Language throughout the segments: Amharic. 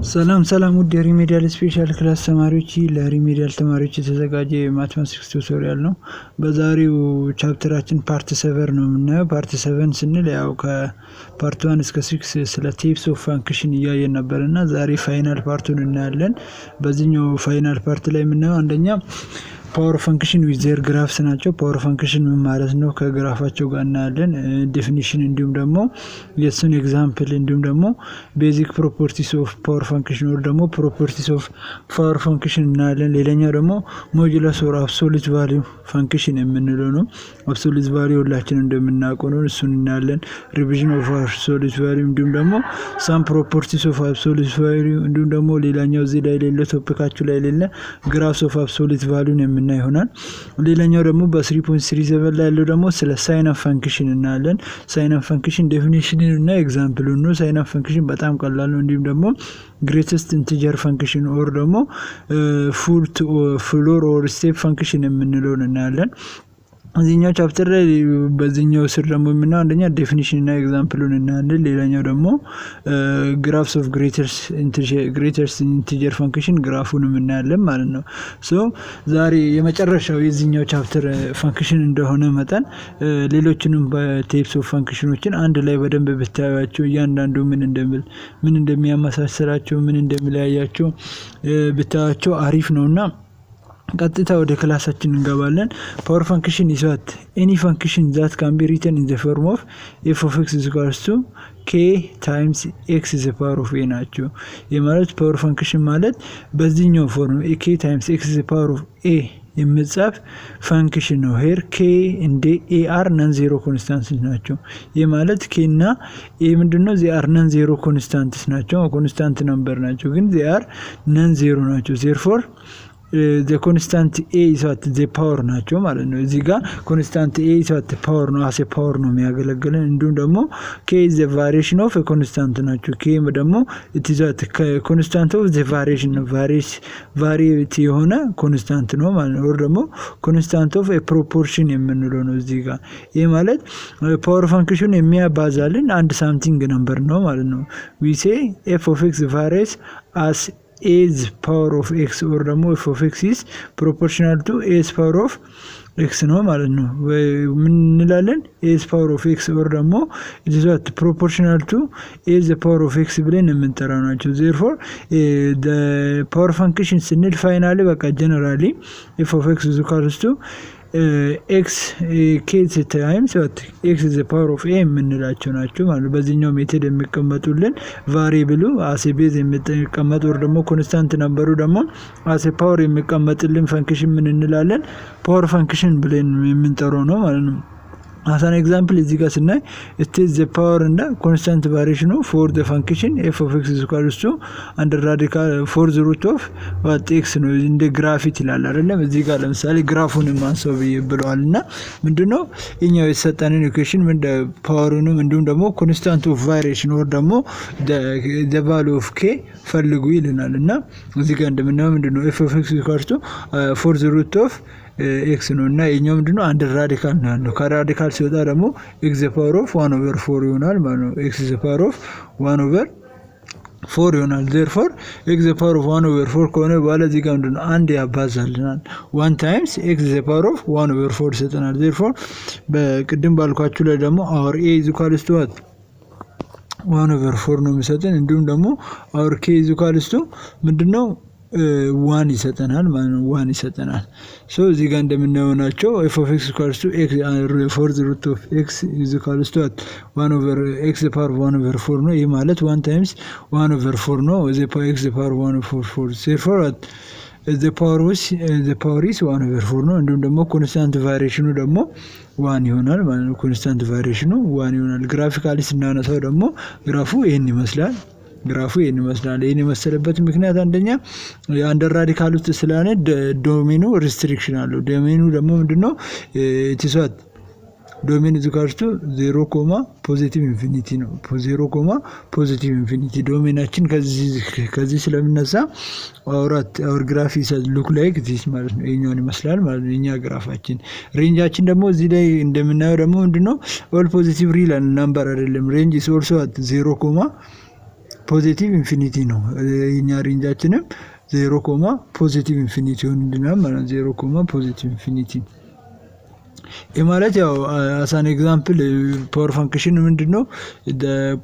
ሰላም ውድ የሪሜዲያል ስፔሻል ክላስ ተማሪዎች ለሪሜዲያል ተማሪዎች የተዘጋጀ የማትማቲክስ ቱቶሪያል ነው። በዛሬው ቻፕተራችን ፓርት 7 ነው የምናየው። ፓርት 7 ስንል ያው ከፓርት 1 እስከ 6 ስለ ቴፕስ ኦፍ ፋንክሽን እያየን ነበርና ዛሬ ፋይናል ፓርቱን እናያለን። በዚህኛው ፋይናል ፓርት ላይ የምናየው አንደኛ ፓወር ፈንክሽን ዊዝ ዜር ግራፍስ ናቸው። ፓወር ፈንክሽን ምን ማለት ነው ከግራፋቸው ጋር እናያለን። ዴፊኒሽን እንዲሁም ደግሞ የሱን ኤግዛምፕል እንዲሁም ደግሞ ቤዚክ ፕሮፐርቲስ ኦፍ ፓወር ፈንክሽን ወር ደግሞ ፕሮፐርቲስ ኦፍ ፓወር ፈንክሽን እናያለን። ሌላኛው ደግሞ ሞጁለስ ኦር አብሶሉት ቫልዩ ፈንክሽን የምንለው ነው። አብሶሉት ቫልዩ ሁላችንም እንደምናውቀው ነው፣ እሱን እናያለን። ሪቪዥን ኦፍ አብሶሉት ቫልዩ እንዲሁም ደግሞ ሳም ፕሮፐርቲስ ኦፍ አብሶሉት ቫልዩ እንዲሁም ደግሞ ሌላኛው እዚህ ላይ ሌለ ቶፒካችሁ ላይ ሌለ ግራፍስ ኦፍ አብሶሉት ቫልዩን የምናይ ይሆናል። ሌላኛው ደግሞ በ3.37 ላይ ያለው ደግሞ ስለ ሳይን ኦፍ ፈንክሽን እናያለን። ሳይን ኦፍ ፈንክሽን ዴፊኒሽን እና ኤግዛምፕል ነው። ሳይን ኦፍ ፈንክሽን በጣም ቀላል ነው። እንዲሁም ደግሞ ግሬተስት ኢንቲጀር ፈንክሽን ኦር ደግሞ ፍሎር ኦር ስቴፕ ፈንክሽን የምንለውን እናያለን። እዚህኛው ቻፕተር ላይ በዚህኛው ስር ደግሞ የምናየው አንደኛ ዴፊኒሽን እና ኤግዛምፕሉን እናያለን። ሌላኛው ደግሞ ግራፍስ ኦፍ ግሬተርስ ኢንቲጀር ፈንክሽን ግራፉንም እናያለን ማለት ነው። ሶ ዛሬ የመጨረሻው የዚህኛው ቻፕተር ፈንክሽን እንደሆነ መጠን ሌሎችንም በቴፕስ ኦፍ ፈንክሽኖችን አንድ ላይ በደንብ ብታዩዋቸው እያንዳንዱ ምን እንደሚያመሳሰላቸው ምን እንደሚለያያቸው ብታዩዋቸው አሪፍ ነውና ቀጥታ ወደ ክላሳችን እንገባለን። ፓወር ፈንክሽን is what any function that can be written in the form of f of x is equals to k times x is the power of a ናቸው። የማለት ፓወር ፈንክሽን ማለት በዚህኛው ፎርም k times x is the power of a የምጻፍ ፈንክሽን ነው። ሄር k እንደ a are non zero constants ናቸው። የማለት k እና a ምንድነው? they are non zero constants ናቸው። ኮንስታንት ነምበር ናቸው ግን they are non zero ናቸው። therefore the constant a is what the power ናቸው ማለት ነው። እዚህ ጋር constant a is what power ነው as a power ነው የሚያገለግለን። እንዲሁም ደግሞ k is the variation of a constant ናቸው። k ደግሞ it is what constant of the variation variety የሆነ constant ነው ማለት ነው። or ደግሞ constant of a proportion የምንለው ነው እዚህ ጋር። ይሄ ማለት ፓወር ፈንክሽን የሚያባዛልን አንድ ሳምቲንግ ነምበር ነው ማለት ነው። we say f of x varies as a's power of x or ደግሞ f of x is proportional to a's power of x ነው ማለት ነው። ምን እንላለን? a's power of x or ደግሞ it is what proportional to a's power of x ብለን የምንጠራው ናቸው። therefore the power function ስንል ፋይናሊ በቃ ጀነራሊ f of x is equals to x k times what x is the power of a የምንላቸው ናቸው ማለት ነው። በዚህኛው ሜተድ የሚቀመጡልን ቫሪያብሉ አስ ቤዝ የሚቀመጡ ወር ደግሞ ኮንስታንት ነበሩ ደግሞ አስ ፓወር የሚቀመጥልን ፈንክሽን ምን እንላለን? ፓወር ፈንክሽን ብለን የምንጠራው ነው ማለት ነው። as an example እዚህ ጋር ስናይ it is the power and constant variation for the function f of x is equals to under radical for the root of what x ነው እንደ ግራፊት ይላል አይደለም። እዚህ ጋር ለምሳሌ ግራፉን ማንሳው ብለዋልና ምንድነው እኛው የተሰጠንን ኢኩዌሽን ምን ፓወሩንም እንዲሁም ደግሞ constant of variation or ደግሞ the value of k ፈልጉ ይልናልና እዚህ ጋር እንደምናየው ምንድነው f of x is equals to for the root of x ነው እና የኛው ምንድነው አንድ ራዲካል ነው ያለው። ከራዲካል ሲወጣ ደግሞ x the power of 1/4 ይሆናል ማለት ነው። x the power of 1/4 ይሆናል። therefore x the power of 1/4 ከሆነ በኋላ እዚህ ጋር ምንድነው አንድ ያባዛልናል 1 times x the power of 1/4 ይሰጠናል። therefore በቅድም ባልኳችሁ ላይ ደግሞ our a is equals to what 1/4 ነው የሚሰጠን። እንዲሁም ደግሞ our k is equals to ምንድነው 1 ይሰጠናል ማለት ነው። 1 ይሰጠናል። ሶ እዚህ ጋር እንደምናየው ናቸው f of x equals to x for the root of x is equals to 1/x the power 1/4 ነው። ይሄ ማለት 1 times 1/4 ነው። the power x the power 1/4 therefore the power is 1/4 ነው። እንዲሁም ደግሞ ኮንስታንት ቫሪዬሽኑ ደግሞ 1 ይሆናል ማለት ነው። ኮንስታንት ቫሪዬሽኑ 1 ይሆናል። ግራፊካሊ ስናነሳው ደግሞ ግራፉ ይሄን ይመስላል። ይሄን የመሰለበት ምክንያት አንደኛ አንደር ራዲካል ውስጥ ስላለ ዶሜኑ ሪስትሪክሽን አለው። ዶሜኑ ደግሞ ምንድነው? ኢትሷት ዶሜን ዝካርቱ 0 ፖዚቲቭ ኢንፊኒቲ ነው። 0 ፖዚቲቭ ኢንፊኒቲ ዶሜናችን ከዚህ ስለሚነሳ አውር ግራፍ ሉክ ላይክ ዚስ ማለት ነው። ይሄኛውን ይመስላል ማለት ነው የኛ ግራፋችን። ሬንጃችን ደግሞ እዚህ ላይ እንደምናየው ደግሞ ምንድነው? ኦል ፖዚቲቭ ሪል ነምበር አይደለም። ሬንጅ ኢዝ ኦልሶ አት 0 ፖዚቲቭ ኢንፊኒቲ ነው። የኛ ሬንጃችንም 0 ፖዚቲቭ ኢንፊኒቲ ይሆንልናል ማለት 0 ፖዚቲቭ ኢንፊኒቲ። ይህ ማለት ያው አሳን ኤግዛምፕል ፓወር ፋንክሽን ምንድነው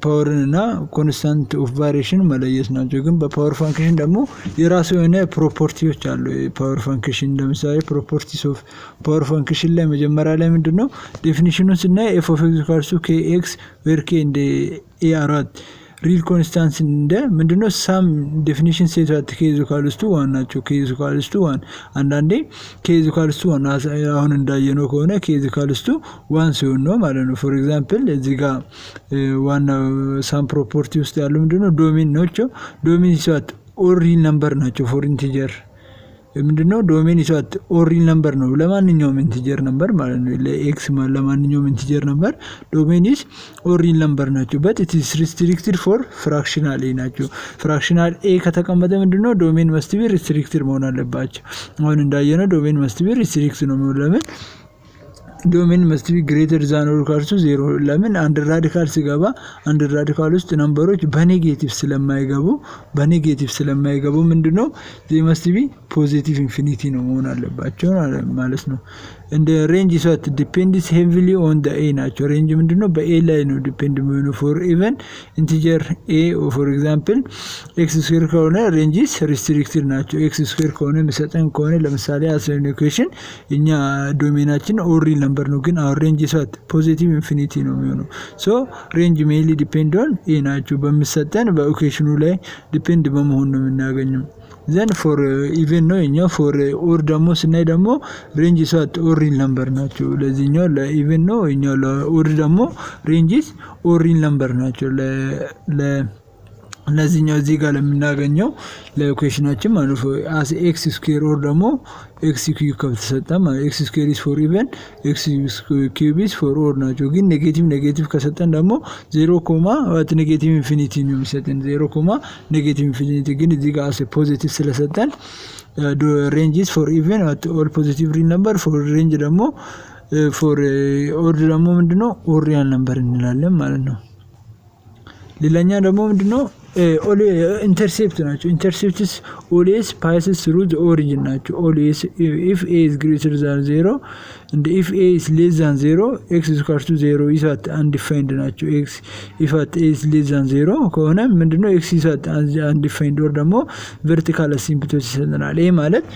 ፓወርን እና ኮንስታንት ኦፍ ቫሪዬሽን መለየት ናቸው። ግን በፓወር ፋንክሽን ደግሞ የራሱ የሆነ ፕሮፐርቲዎች አሉ። ፓወር ፋንክሽን ለምሳሌ ፕሮፐርቲስ ኦፍ ፓወር ፋንክሽን ላይ መጀመሪያ ላይ ምንድነው ዴፊኒሽኑን ስናይ ኤፍ ኦፍ ኤክስ ኢኳልስ ቱ ኬ ኤክስ ዌር ኬ እንደ ኤ አራት ሪል ኮንስታንስ እንደ ምንድነው ሳም ዴፊኒሽን ሴት አት ኬ ኢኳልስ ቱ 1 ናቸው። ኬ ኢኳልስ ቱ 1 አንዳንዴ ኬ ኢኳልስ ቱ 1 አሁን እንዳየነው ከሆነ ኬ ኢኳልስ ቱ 1 ሲሆን ነው ማለት ነው። ፎር ኤግዛምፕል እዚህ ጋር ዋና ሳም ፕሮፐርቲ ውስጥ ያለው ምንድነው ዶሜን ናቸው። ዶሜን ሲዋት ኦር ሪል ነምበር ናቸው። ፎር ኢንቲጀር ምንድነው ዶሜን ይዟት ኦር ሪል ነምበር ነው ለማንኛውም ኢንቲጀር ነምበር ማለት ነው። ለኤክስ ለማንኛውም ኢንቲጀር ነምበር ዶሜን ኢዝ ኦር ሪል ነምበር ናቸው። በት ኢት ኢዝ ሪስትሪክትድ ፎር ፍራክሽናል ኤ ናቸው። ፍራክሽናል ኤ ከተቀመጠ ምንድነው ዶሜን መስት ቢ ሪስትሪክትድ መሆን አለባቸው። አሁን እንዳየነው ዶሜን መስት ቢ ሪስትሪክትድ ነው። ለምን ዶሜን መስት ቢ ግሬተር ዛን ኦር ኢኳል ቱ 0 ለምን አንድ ራዲካል ሲገባ አንድ ራዲካል ውስጥ ነምበሮች በኔጌቲቭ ስለማይገቡ ምንድነው ዜ መስት ቢ ፖዚቲቭ ኢንፊኒቲ ነው መሆን አለባቸው ማለት ነው። እንደ ሬንጅ ሶት ዲፔንድስ ሄቪሊ ኦን ዘ ኤ ናቸው። ሬንጅ ምንድነው በኤ ላይ ነው ዲፔንድ የሚሆነው። ፎር ኢቨን ኢንቲጀር ኤ ፎር ኤግዛምፕል ኤክስ ስኩዌር ከሆነ ሬንጅስ ሪስትሪክትድ ናቸው። ኤክስ ስኩዌር ከሆነ የሚሰጠን ከሆነ ለምሳሌ አሳይን ኢኩዌሽን እኛ ዶሜናችን ኦር ሪል ነምበር ነው። ግን አሁን ሬንጅ ሶት ፖዚቲቭ ኢንፊኒቲ ነው የሚሆነው። ሶ ሬንጅ ሜንሊ ዲፔንድ ኦን ኤ ናቸው። በሚሰጠን በኢኩዌሽኑ ላይ ዲፔንድ በመሆን ነው የምናገኘው። ዘን ፎር ኢቨን ነው እኛ ፎር ኦር ደግሞ ስናይ ደግሞ ሬንጅ ሶት ኦር ሪል ነምበር ናቸው። ለዚህኛው ለኢቨን ነው እኛው ለኦር ደግሞ ሬንጅስ ኦር ሪል ነምበር ናቸው። ለዚህኛው እዚህ ጋር ለምናገኘው ለኢኩዌሽናችን ማለት ነው አስ ኤክስ ስኩዌር ኦር ደግሞ ኤክስ ኪዩብ ከተሰጠ ማለት ኤክስ ስኩዌር ኢዝ ፎር ኢቨን ኤክስ ኪዩብ ኢዝ ፎር ኦር ናቸው። ግን ኔጌቲቭ ከሰጠን ደግሞ 0 ወት ኔጌቲቭ ኢንፊኒቲ ነው የሚሰጠን 0 ኔጌቲቭ ኢንፊኒቲ። ግን እዚህ ጋር አስ ፖዚቲቭ ስለሰጠን ሬንጅ ኢዝ ፎር ኢቨን ወት ኦል ፖዚቲቭ ሪል ነምበር ፎር ሬንጅ ደግሞ ፎር ኦር ደግሞ ምንድነው ኦር ሪያል ነምበር እንላለን ማለት ነው። ሌላኛ ደግሞ ምንድነው ኢንተርሴፕት ናቸው። ኢንተርሴፕትስ ኦልዌይስ ፓስስ ትሩ ዘ ኦሪጂን ናቸው። ኦልዌይስ ኢፍ ኤ ኢዝ ግሬተር ዛን 0 and if a is less than 0 x is equal to 0 is at undefined ናቸው። x if at a is less than 0 ከሆነ ምንድነው x is at undefined or ደግሞ vertical asymptotes ይሰጠናል። ይሄ ማለት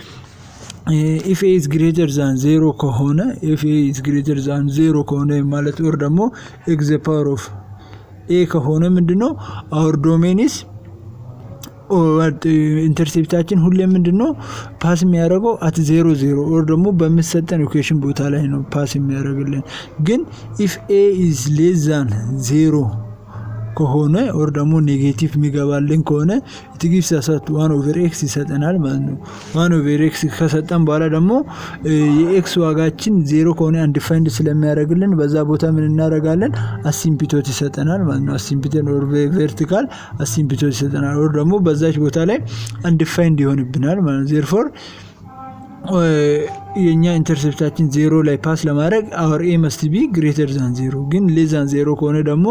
if a is greater than 0 ከሆነ if a is greater than 0 ከሆነ ማለት or ደግሞ x the power of a ከሆነ ምንድነው our domain is ኢንተርሴፕታችን ሁሌ ምንድነው ፓስ የሚያደርገው at 0 or ደግሞ በሚሰጠን ኢኩዌሽን ቦታ ላይ ነው ፓስ የሚያደርግልን። ግን if a is less than 0 ከሆነ or ደግሞ ኔጌቲቭ የሚገባልን ከሆነ it gives us 1/x ይሰጠናል ማለት ነው። 1/x ከሰጠን በኋላ ደግሞ የኤክስ ዋጋችን 0 ከሆነ አንዲፋይንድ ስለሚያደርግልን በዛ ቦታ ምን እናደርጋለን አሲምፕቶት ይሰጠናል ማለት ነው። አሲምፕቶት or vertical አሲምፕቶት ይሰጠናል or ደግሞ በዛች ቦታ ላይ አንዲፋይንድ ይሆንብናል ማለት ነው። therefore የኛ ኢንተርሴፕታችን 0 ላይ ፓስ ለማድረግ our a must be greater than 0 ግን less than 0 ከሆነ ደግሞ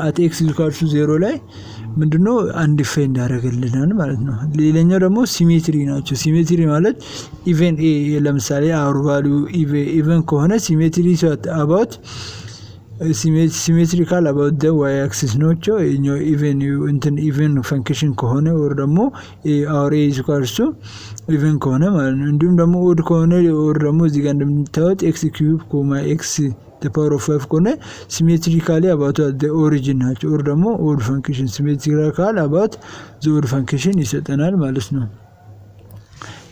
at x equals to 0 ላይ ምንድነው አንዲፋይንድ ያደርግልናል ማለት ነው። ሌላኛው ደግሞ ሲሜትሪ ናቸው። ሲሜትሪ ማለት ኢቨን a ለምሳሌ our value ኢቨን ከሆነ ሲሜትሪ about symmetrical about the y axis ናቸው። እኛው ኢቨን ፈንክሽን ከሆነ or ደግሞ our a is equals to ኢቨን ከሆነ ማለት ነው። እንዲሁም ደግሞ ኦድ ከሆነ or ደግሞ እዚህ ጋር እንደምታዩት x cube, x the power of 5 ከሆነ symmetrically about the origin ናቸው or ደግሞ odd function symmetrical about the odd function ይሰጠናል ማለት ነው።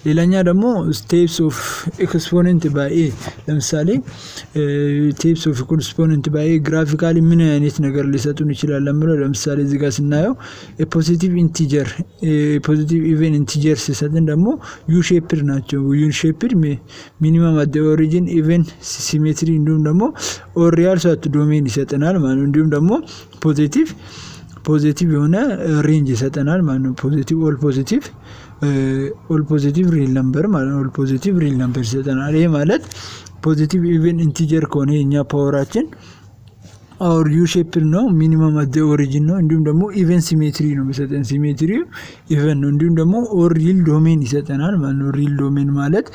ሌላኛ ደግሞ steps of exponent by a ለምሳሌ steps of exponent by a ግራፊካሊ ምን አይነት ነገር ሊሰጡን ይችላል ለምለው ለምሳሌ እዚህ ጋር ስናየው ፖዚቲቭ ኢንቲጀር ፖዚቲቭ ኢቨን ኢንቲጀር ሲሰጥን ደግሞ u shaped ናቸው። u shaped ሚኒመም at the origin even symmetry እንዲሁም ደግሞ or real sort domain ይሰጠናል ማለት ነው። እንዲሁም ደግሞ ፖዚቲቭ የሆነ ሬንጅ ይሰጠናል ማለት ነው። ኦል ፖዚቲቭ ሪል ነምበር ማለት ነው። ኦል ፖዚቲቭ ሪል ነምበር ይሰጠናል። ይሄ ማለት ፖዚቲቭ ኢቨን ኢንቲጀር ከሆነ የኛ ፓወራችን ኦር ዩ ሼፕ ነው ሚኒመም አት ዘ ኦሪጂን ነው። እንዲሁም ደግሞ ኢቨን ሲሜትሪ ነው የሚሰጠን ሲሜትሪ ኢቨን ነው። እንዲሁም ደግሞ ኦር ሪል ዶሜን ይሰጠናል ማለት ነው። ሪል ዶሜን ማለት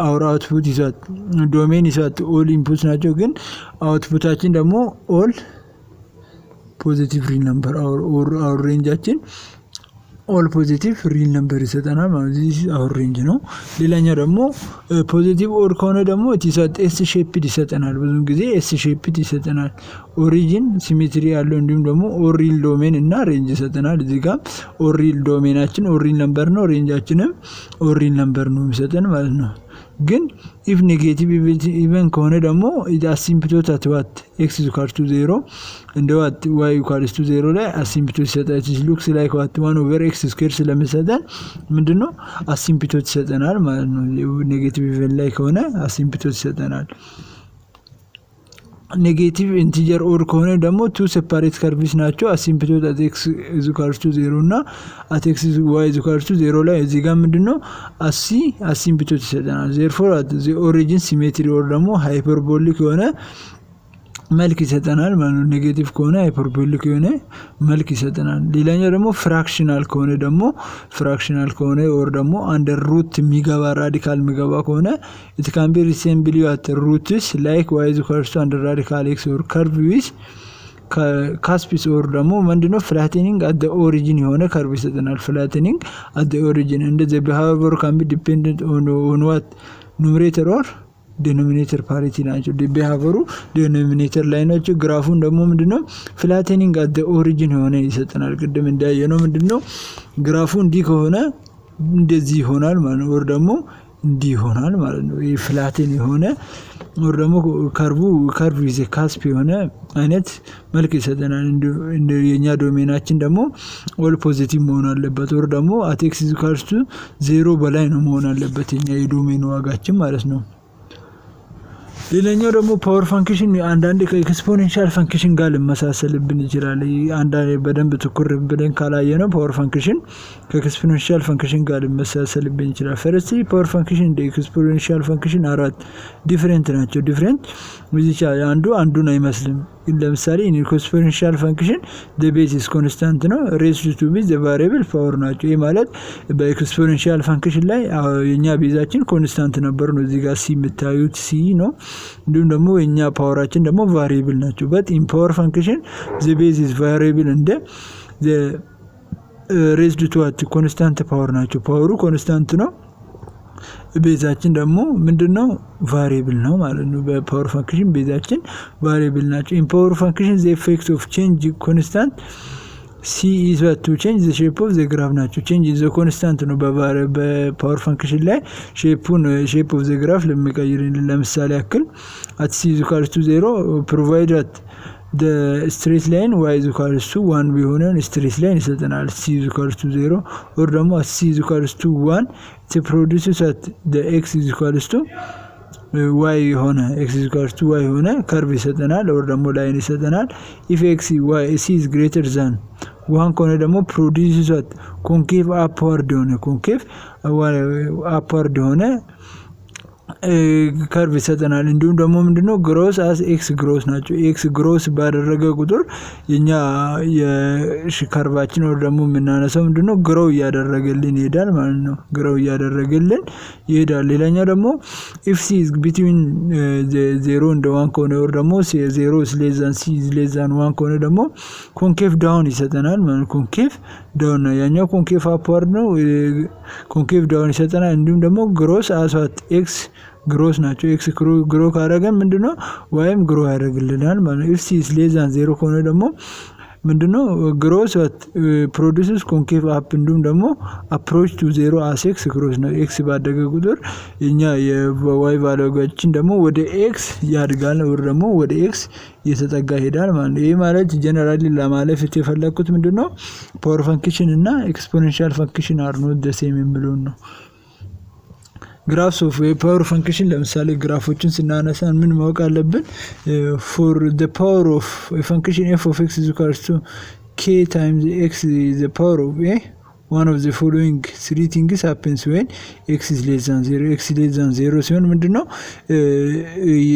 አውር አውትፑት ይሰጥ ዶሜን ይሰጥ ኦል ኢንፑት ናቸው ግን አውትፑታችን ደግሞ ኦል ፖዚቲቭ ሪል ነምበር አውር ሬንጃችን ኦል ፖዚቲቭ ሪል ነምበር ይሰጠናል ማለት ነው። አውር ሬንጅ ነው። ሌላኛው ደግሞ ፖዚቲቭ ኦር ከሆነ ደግሞ ኢትሰጥ ኤስ ሼፕድ ይሰጠናል። ብዙ ጊዜ ኤስ ሼፕድ ይሰጠናል። ኦሪጂን ሲሜትሪ ያለው እንዲሁም ደግሞ ኦር ሪል ዶሜን እና ሬንጅ ይሰጠናል። እዚህ ጋር ኦር ሪል ዶሜናችን ኦር ሪል ነምበር ነው። ሬንጃችንም ኦር ሪል ነምበር ነው የሚሰጠን ማለት ነው። ግን ኢፍ ኔጌቲቭ ኢቨን ከሆነ ደግሞ አሲምፕቶት አት ዋት ኤክስ ኢኳልስ ቱ 0 እንደ ዋት ዋይ ኢኳልስ ቱ 0 ላይ አሲምፕቶት ይሰጣል። ሉክስ ላይክ ዋት 1 ኦቨር ኤክስ ስኩዌር ስለሚሰጠን ምንድነው አሲምፕቶት ይሰጠናል ማለት ነው። ኔጌቲቭ ኢቨን ላይ ከሆነ አሲምፕቶት ይሰጠናል። ኔጌቲቭ ኢንቲጀር ኦር ከሆነ ደግሞ ቱ ሴፓሬት ከርቭስ ናቸው። አሲምፕቶት አት ኤክስ ኢኳልስ ቱ 0 እና አት ኤክስ ዋይ ኢኳልስ ቱ 0 ላይ እዚህ ጋር ምንድነው አሲምፕቶት ይሰጠናል። ዜርፎር አት ዘ ኦሪጂን ሲሜትሪ ኦር ደግሞ ሃይፐርቦሊክ የሆነ መልክ ይሰጠናል ማለት ነው። ኔጌቲቭ ከሆነ ሃይፐርቦሊክ የሆነ መልክ ይሰጠናል። ሌላኛው ደግሞ ፍራክሽናል ከሆነ ኦር ደግሞ አንደር ሩት የሚገባ ራዲካል የሚገባ ከሆነ it can be resemble at roots like y is equals to under radical x or curve with ካስፒስ ኦር ደግሞ ምንድነው ፍላተኒንግ አት ዘ ኦሪጂን የሆነ ከርቭ ይሰጠናል። ፍላተኒንግ አት ዘ ኦሪጂን እንደዚህ behavior can be dependent on what numerator or ዲኖሚኔተር ፓሪቲ ናቸው። ቢሃቨሩ ዲኖሚኔተር ላይ ናቸው። ግራፉን ደግሞ ምንድነው ፍላተኒንግ አት ዘ ኦሪጂን የሆነ ይሰጠናል። ቅድም እንዳየነው ምንድነው ግራፉ እንዲህ ከሆነ እንደዚህ ይሆናል ማለት ነው። ወር ደግሞ እንዲህ ይሆናል ማለት ነው። ይሄ ፍላተን የሆነ ወር ደግሞ ከርቭ ይዘ ካስፕ የሆነ አይነት መልክ ይሰጠናል። እንደ የኛ ዶሜናችን ደግሞ ኦል ፖዚቲቭ መሆን አለበት። ወር ደግሞ አት ኤክስ ኢኳልስ ቱ 0 በላይ ነው መሆን አለበት የኛ የዶሜን ዋጋችን ማለት ነው። ሌላኛው ደግሞ ፓወር ፋንክሽን አንዳንድ ከኤክስፖኔንሻል ፋንክሽን ጋር ሊመሳሰልብን ይችላል። አንዳንድ በደንብ ትኩር ብለን ካላየነው ፓወር ፋንክሽን ከኤክስፖኔንሻል ፋንክሽን ጋር ሊመሳሰልብን ይችላል። ፈርስት ፓወር ፋንክሽን እንደ ኤክስፖኔንሻል ፋንክሽን አራት ዲፈረንት ናቸው። ዲፈረንት ወይስ አንዱን አይመስልም። ለምሳሌ ኢን ኤክስፖኔንሻል ፋንክሽን ዘ ቤዝ ኢዝ ኮንስታንት ነው። ሬዝድ ቱ ቢ ዘ ቫሪያብል ፓወር ናቸው። ይሄ ማለት በኤክስፖኔንሻል ፋንክሽን ላይ የኛ ቤዛችን ኮንስታንት ነበር ነው። እዚህ ጋር ሲ የምታዩት ሲ ነው። እንዲሁም ደግሞ የኛ ፓወራችን ደግሞ ቫሪያብል ናቸው። በት ኢን ፓወር ፋንክሽን ዘ ቤዝ ኢዝ ቫሪያብል እንደ ዘ ሬዝድ ቱ ዋት ኮንስታንት ፓወር ናቸው። ፓወሩ ኮንስታንት ነው። ቤዛችን ደግሞ ምንድነው ቫሪያብል ነው ማለት ነው። በፓወር ፋንክሽን ቤዛችን ቫሪያብል ናቸው። ኢን ፓወር ፋንክሽን ዘ ኢፌክት ኦፍ ቼንጅ ኮንስታንት ሲ ኢዝ ዋት ቱ ቼንጅ ዘ ሼፕ ኦፍ ዘ ግራፍ ናቸው። ቼንጅ ዘ ኮንስታንት ነው በፓወር ፋንክሽን ላይ ሼፕ ኦፍ ዘ ግራፍ ለሚቀይርልን። ለምሳሌ ያክል አት ሲ ኢዝ ኢኳልስ ቱ 0 ፕሮቫይድ አት the straight line y is equals to 1 ቢሆነን straight line ይሰጠናል። c is equals to 0 or ደግሞ c is equals to 1 it produces at the x is equals to y የሆነ x is equals to y የሆነ ከርቭ ይሰጠናል። or ደግሞ ላይን ይሰጠናል። if x y c is greater than 1 ከሆነ ደግሞ produces at concave upward የሆነ ከርቭ ይሰጠናል። እንዲሁም ደግሞ ምንድነው ግሮስ አስ ኤክስ ግሮስ ናቸው። ኤክስ ግሮስ ባደረገ ቁጥር የኛ የከርቫችን ወር ደግሞ የምናነሳው ምንድነው ግሮው እያደረገልን ይሄዳል ማለት ነው። ግሮው እያደረገልን ይሄዳል። ሌላኛው ደግሞ if c is between 0 and 1 ከሆነ ወር ደግሞ 0 is less than c is less than 1 ከሆነ ደግሞ ኮንኬቭ ዳውን ይሰጠናል ማለት ነው። ኮንኬቭ ዳውን ነው። ያኛው ኮንኬቭ አፕዋርድ ነው። ኮንኬቭ ዳውን ይሰጠናል። እንዲሁም ደግሞ ግሮስ አስ ዋት ኤክስ ግሮስ ናቸው። ኤክስ ግሮ ካደረገን ምንድነው ወይም ግሮ ያደርግልናል ማለት ነው። if c is less than 0 ከሆነ ደግሞ ምንድነው ግሮስ ፕሮዲዩስስ ኮንኬቭ አፕ እንዲሁም ደግሞ አፕሮች ቱ 0 as x ግሮስ ነው። ኤክስ ባደገ ቁጥር እኛ የዋይ ቫልዩአችን ደግሞ ወደ ኤክስ ያድጋል ወር ደግሞ ወደ ኤክስ እየተጠጋ ይሄዳል ማለት ነው። ይሄ ማለት ጀነራሊ ለማለፍ የተፈለኩት ምንድነው ፓወር ፋንክሽን እና ኤክስፖኔንሻል ፋንክሽን አር ኖት ዘ ሴም የሚሉን ነው። ግራፍስ ኦፍ ፓወር ፋንክሽን ለምሳሌ ግራፎችን ስናነሳ ምን ማወቅ አለብን? for the power of a function f of x is equals to k times x is the power of a one of the following three things happens when x is less than 0 x less than 0 ሲሆን ምንድነው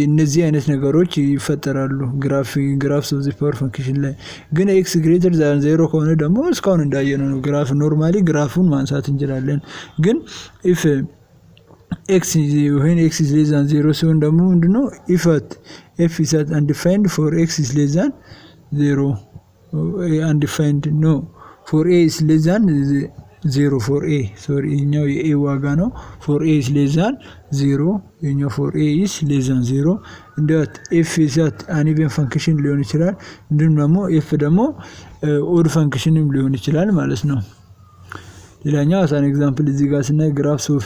እነዚህ አይነት ነገሮች ይፈጠራሉ ግራፍስ ኦፍ ዘ ፓወር ፈንክሽን ላይ ግን x greater than 0 ከሆነ ደግሞ እስካሁን እንዳየነው ነው ግራፍ ኖርማሊ ግራፉን ማንሳት እንችላለን ግን if when x is less than 0 ሲሆን ደግሞ ምንድነው if f is undefined for x is less than 0 undefined no for a is less than 0 for a sorry ይሄኛው የa ዋጋ ነው for a is less than 0 ይሄኛው for a is less than 0 እንደት f is an even function ሊሆን ይችላል እንዲሁም ደግሞ f ደግሞ odd functionም ሊሆን ይችላል ማለት ነው ሌላኛው as an example እዚህ ጋር ስናይ graphs of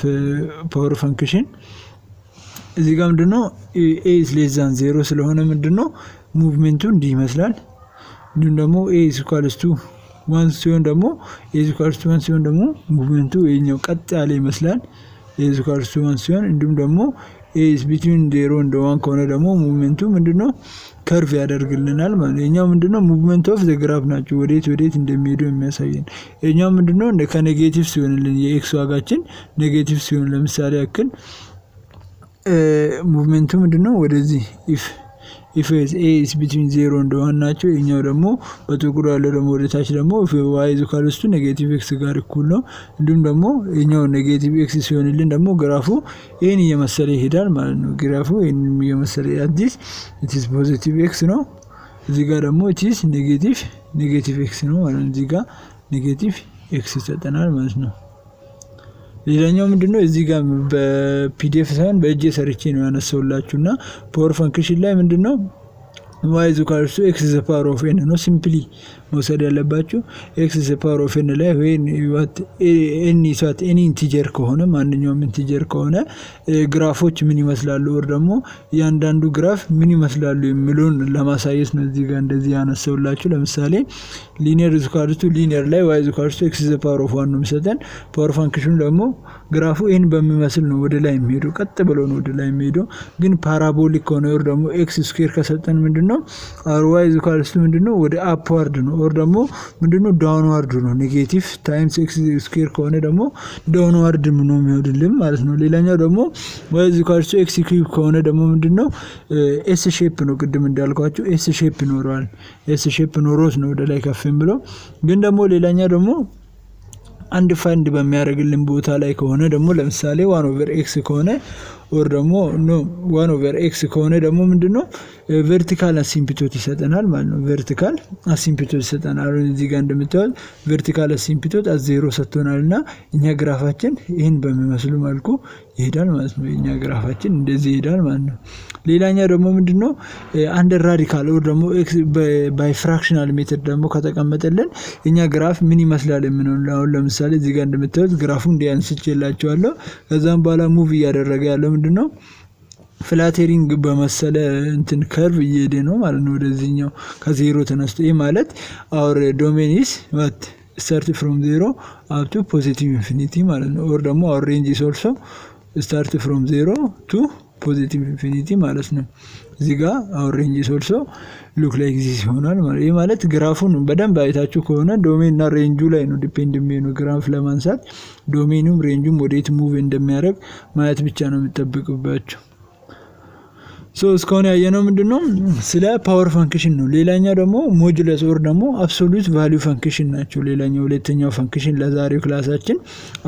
power function እዚህ ጋር ምንድነው a is less than 0 ስለሆነ ምንድነው ሙቭመንቱ እንዲህ ይመስላል እንዲሁም ደግሞ a is equals to 1 ሲሆን ደግሞ a is equals to 1 ሲሆን ደግሞ ሙቭመንቱ ይሄኛው ቀጥ ያለ ይመስላል a is equals to 1 ሲሆን እንዲሁም ደግሞ a is between 0 and 1 ከሆነ ደግሞ ሙቭመንቱ ምንድነው ከርቭ ያደርግልናል ማለት ነው ይሄኛው ምንድነው ሙቭመንት ኦፍ ዘ ግራፍ ናቸው ወዴት እንደሚሄዱ የሚያሳየን ይሄኛው ምንድነው ከኔጌቲቭ ሲሆንልን የኤክስ ዋጋችን ኔጌቲቭ ሲሆን ለምሳሌ ያክል ሙቭመንቱ ምንድነው ወደዚህ if a is between 0 and 1 ናቸው ይሄኛው ደግሞ በጥቁሩ ያለው ደግሞ ወደ ታች ደግሞ y is equals to negative x ጋር እኩል ነው እንዲሁም ደግሞ ይሄኛው negative x ሲሆንልን ደግሞ ግራፉ ይሄን እየመሰለ ይሄዳል ማለት ነው ግራፉ ይሄን እየመሰለ አዲስ it is positive x ነው እዚህ ጋር ደግሞ it is negative x ነው ማለት ነው እዚህ ጋር negative x ይሰጠናል ማለት ነው ሌላኛው ምንድነው እዚህ ጋር በፒዲኤፍ ሳይሆን በእጄ ሰርቼ ነው ያነሳውላችሁና ፓወር ፈንክሽን ላይ ምንድነው y is equals to x is the power of n ነው ሲምፕሊ መውሰድ ያለባችሁ x is the power of n ላይ when n is any integer ከሆነ ማንኛውም ኢንቲጀር ከሆነ ግራፎች ምን ይመስላሉ ወር ደግሞ ያንዳንዱ ግራፍ ምን ይመስላሉ የሚሉን ለማሳየት ነው እዚህ ጋር እንደዚህ ያነሳውላችሁ ለምሳሌ linear is equals to linear ላይ y is equals to x is the power of 1 ነው የሚሰጠን ፓወር ፈንክሽኑ ደግሞ ግራፉ n በሚመስል ነው ወደ ላይ የሚሄደው ቀጥ ብሎ ነው ወደ ላይ የሚሄደው ግን ፓራቦሊክ ከሆነ ወር ደግሞ x ስኩዌር ከሰጠን ምንድነው ry is equals to ምንድነው ወደ upward ነው or ደግሞ ምንድነው ዳውንዋርድ ነው ኔጌቲቭ ታይምስ x ስኩዌር ከሆነ ደግሞ ዳውንዋርድ ነው የሚሆድልን ማለት ነው ሌላኛው ደግሞ y is equals to x cube ከሆነ ደግሞ ምንድነው s ሼፕ ነው ቅድም እንዳልኳችሁ s ሼፕ ኖሯል s ሼፕ ኖሮት ነው ወደ ላይ ከፍም ብሎ ግን ደግሞ ሌላኛው ደግሞ undefined በሚያደርግልን ቦታ ላይ ከሆነ ደግሞ ለምሳሌ 1/x ከሆነ or ደግሞ no 1/x ከሆነ ደግሞ ምንድነው vertical asymptote ይሰጠናል ማለት ነው vertical asymptote ይሰጠናል እዚህ ጋር እንደምታዩት vertical asymptote @0 ሰጥቶናልና እኛ ግራፋችን ይሄን በሚመስሉ መልኩ ይሄዳል ማለት ነው እኛ ግራፋችን እንደዚህ ይሄዳል ማለት ነው ሌላኛው ደግሞ ምንድነው under radical or ደግሞ x by fractional method ደግሞ ከተቀመጠልን እኛ ግራፍ ምን ይመስላል የምንለው አሁን ለምሳሌ እዚህ ጋር እንደምታዩት ግራፉ እንዲያንስችላችኋለሁ ከዛም በኋላ ሙቭ እያደረገ ያለው ምንድነው ፍላተሪንግ በመሰለ እንትን ከርቭ እየሄደ ነው ማለት ነው ወደዚህኛው ከ0 ተነስቶ ይሄ ማለት our domain is what start from 0 up to positive infinity ማለት ነው or ደግሞ our range is also start from 0 to positive infinity ማለት ነው እዚህ ጋር our range is also look like this ይሆናል ማለት ይሄ ማለት ግራፉን በደንብ አይታችሁ ከሆነ ዶሜን እና ሬንጁ ላይ ነው ዲፔንድ የሚሆነው ግራፍ ለማንሳት ዶሜኑም ሬንጁም ወዴት ሙቭ እንደሚያደርግ ማየት ብቻ ነው የሚጠበቅባችሁ እስካሁን ያየነው ምንድነው ስለ ፓወር ፈንክሽን ነው ሌላኛው ደግሞ ሞጁለስ ኦር ደግሞ አብሶሉት ቫልዩ ፈንክሽን ናቸው ሌላኛው ሁለተኛው ፈንክሽን ለዛሬው ክላሳችን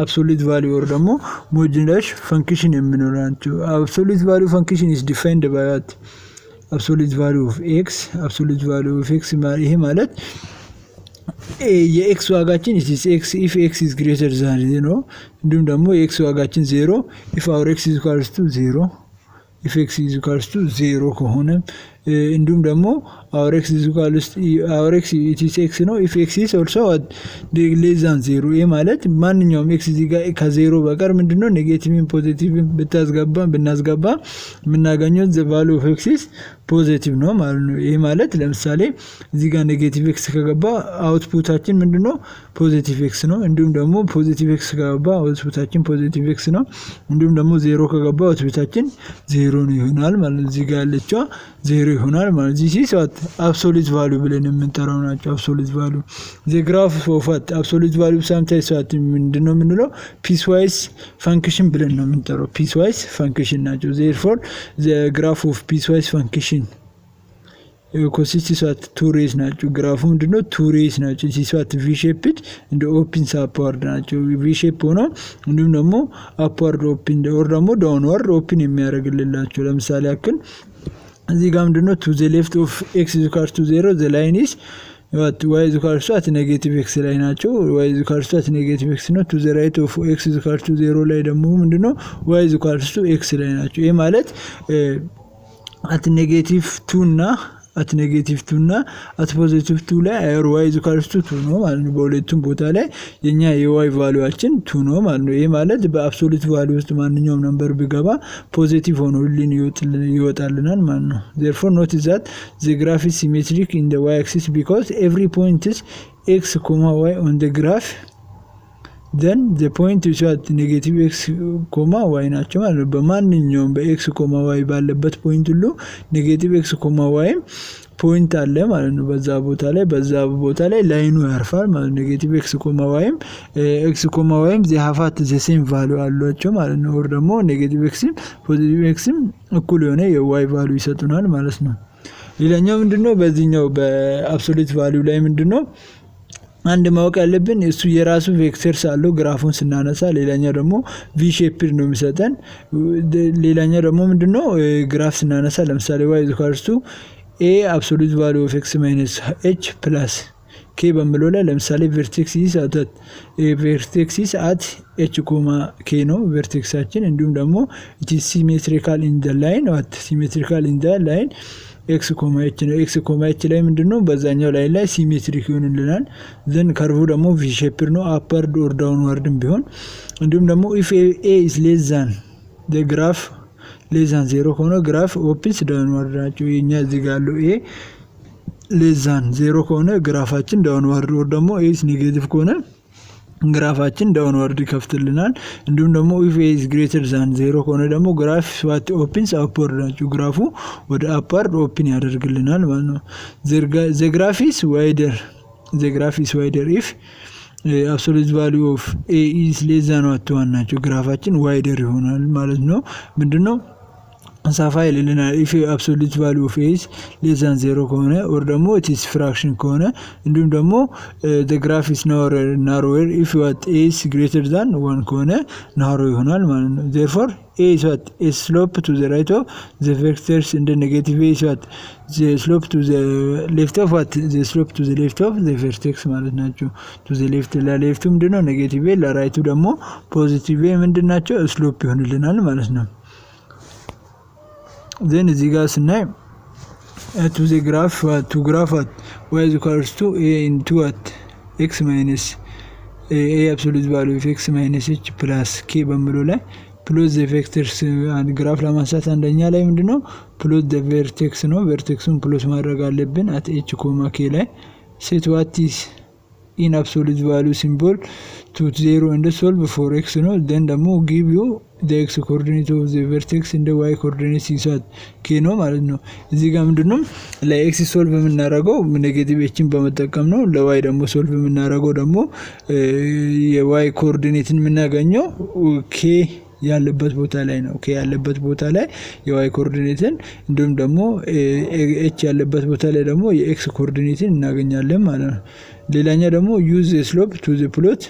አብሶሉት ቫልዩ ኦር ደግሞ ሞጁለስ ፈንክሽን የምንላቸው አብሶሉት ቫልዩ ፈንክሽን is defined by what absolute value of x absolute value of x ይሄ ማለት የx ዋጋችን is x if x is greater than 0 እንዲሁም ደግሞ የx ዋጋችን 0 if our x is equals to 0 if x is equals to 0 ከሆነ እንዲሁም ደግሞ our x is equals our x it is x ነው if x is also less than 0 ይሄ ማለት ማንኛውም x እዚህ ጋር ከ0 በቀር ምንድነው ኔጌቲቭ ፖዚቲቭ ብናስገባ የምናገኘው the value of x is ፖዚቲቭ ነው ማለት ነው ይሄ ማለት ለምሳሌ እዚህ ጋር ኔጌቲቭ x ከገባ አውትፑታችን ምንድነው ፖዚቲቭ x ነው እንዲሁም ደግሞ ፖዚቲቭ x ከገባ አውትፑታችን ፖዚቲቭ x ነው እንዲሁም ደግሞ 0 ከገባ አውትፑታችን 0 ነው ይሆናል ማለት እዚህ ጋር ያለችው 0 ይሆናል ማለት ነው። ዚስ ዋት አብሶሉት ቫልዩ ብለን የምንጠራው ናቸው። አብሶሉት ቫልዩ ዘ ግራፍ ኦፍ ዋት አብሶሉት ቫልዩ ሳምታይምስ ዋት ምንድነው የምንለው ፒስ ዋይስ ፈንክሽን ብለን ነው የምንጠራው። ፒስ ዋይስ ፈንክሽን ናቸው። ዜርፎር ዘ ግራፍ ኦፍ ፒስ ዋይስ ፈንክሽን ኮንሲስቲስ ዋት ቱ ሬስ ናቸው። ግራፉ ምንድነው ቱ ሬስ ናቸው። ዚስ ዋት ቪ ሼፕድ እንደ ኦፕንስ አፕዋርድ ናቸው። ቪ ሼፕ ሆኖ እንዲሁም ደግሞ አፕዋርድ ኦፕን ኦር ደግሞ ዳውንዋርድ ኦፕን የሚያደርግልላቸው። ለምሳሌ ያክል እዚህ ጋር ምንድነው ቱ ዘ ሌፍት ኦፍ ኤክስ ኢኳልስ ቱ 0 ዘ ላይን ኢዝ ዋት ዋይ ኢኳልስ ቱ ኔጌቲቭ ኤክስ ላይ ናቸው። ዋይ ኢኳልስ ቱ ኔጌቲቭ ኤክስ ነው። ቱ ዘ ራይት ኦፍ ኤክስ ኢኳልስ ቱ 0 ላይ ደግሞ ምንድነው ዋይ ኢኳልስ ቱ ኤክስ ላይ ናቸው። ይሄ ማለት አት ኔጌቲቭ 2 እና አት ኔጌቲቭ 2 እና አት ፖዚቲቭ 2 ላይ ዋይ ኢኳልስ ቱ 2 ነው ማለት ነው። በሁለቱም ቦታ ላይ የኛ የዋይ ቫልዩአችን 2 ነው ማለት ነው። ይሄ ማለት በአብሶሉት ቫልዩ ውስጥ ማንኛውም ነምበር ቢገባ ፖዚቲቭ ሆኖ ይወጣልናል ማለት ነው። therefore notice that the graph is symmetric in the y axis because every point is x, y on the graph then the point is at negative x, y ናቸው ማለት ነው። በማንኛውም በx, y ባለበት ፖይንት ሁሉ ኔጌቲቭ x, y ፖይንት አለ ማለት ነው። በዛ ቦታ ላይ ላይኑ ያርፋል ማለት ነው። ኔጌቲቭ x, y they have at the same value አሏቸው ማለት ነው። ወር ደግሞ ኔጌቲቭ x ፖዚቲቭ x እኩል የሆነ የy ቫልዩ ይሰጡናል ማለት ነው። ሌላኛው ምንድነው በዚህኛው በአብሶሉት ቫልዩ ላይ ምንድነው አንድ ማወቅ ያለብን እሱ የራሱ ቬክተርስ አለው ግራፉን ስናነሳ። ሌላኛው ደግሞ ቪ ሼፕድ ነው የሚሰጠን። ሌላኛው ደግሞ ምንድነው ግራፍ ስናነሳ ለምሳሌ y ኢኳልስ ቱ a absolute value of x minus h plus k በሚለው ላይ ለምሳሌ vertex is at h, k ነው vertexአችን። እንዲሁም ደግሞ it is symmetrical in the line x, h ነው። x, h ላይ ምንድነው በዛኛው ላይ ሲሜትሪክ ይሆንልናል። ዘን ከርቡ ደግሞ ቪ ሼፕድ ነው አፕዋርድ ኦር ዳውንዋርድም ቢሆን። እንዲሁም ደግሞ if a is less than the graph less than 0 ከሆነ ግራፍ ኦፕንስ ዳውንዋርድ ናቸው። የኛ እዚህ ጋር ያለው a less than 0 ከሆነ ግራፋችን ዳውንዋርድ ኦር ደግሞ a is ኔጌቲቭ ከሆነ ግራፋችን ዳውንዋርድ ይከፍትልናል። እንዲሁም ደግሞ if a is greater than 0 ከሆነ ደግሞ ግራፍ ዋት ኦፕንስ አፕዋርድ ናቸው። ግራፉ ወደ አፕዋርድ ኦፕን ያደርግልናል ማለት ነው። the graph is wider if absolute value of a is less than 1 ናቸው። ግራፋችን ዋይደር ይሆናል ማለት ነው። ምንድነው ሰፋ ይልልናል if absolute value of a is less than 0 ከሆነ or ደግሞ it is fraction ከሆነ። እንዲሁም ደግሞ the graph is narrower if what a is greater than 1 ከሆነ narrow ይሆናል ማለት ነው። therefore a is what a slope to the right of the vectors and the negative a is what the slope to the left of what the slope to the left of the vertex ማለት ናቸው። to the left ለሌፍቱ ምንድነው ኔጌቲቭ a ለራይቱ ደግሞ ፖዚቲቭ a ምንድናቸው ስሎፕ ይሆንልናል ማለት ነው። then እዚህ ጋር ስናይ to the graph to graph at y equals to a into what x minus a absolute value of x minus h plus k በሚለው ላይ ፕሎት ዘ ቬክተርስ አንድ ግራፍ ለማንሳት አንደኛ ላይ ምንድነው ፕሎት ዘ ቨርቴክስ ነው። ቨርቴክሱን ፕሎት ማድረግ አለብን at h, k ላይ set what is in absolute value symbol to 0 and solve for x ነው። then ደግሞ give you the x coordinate of the vertex and the y coordinate is at k ነው ማለት ነው። እዚህ ጋር ምንድነው ለx ሶልቭ የምናደርገው ኔጌቲቭ hን በመጠቀም ነው። ለy ደግሞ ሶልቭ የምናደርገው ደግሞ የy ኮኦርዲኔትን የምናገኘው k ያለበት ቦታ ላይ ነው። k ያለበት ቦታ ላይ የy ኮኦርዲኔትን እንዲሁም ደግሞ h ያለበት ቦታ ላይ ደግሞ የx ኮኦርዲኔትን እናገኛለን ማለት ነው። ሌላኛው ደግሞ use the slope to the plot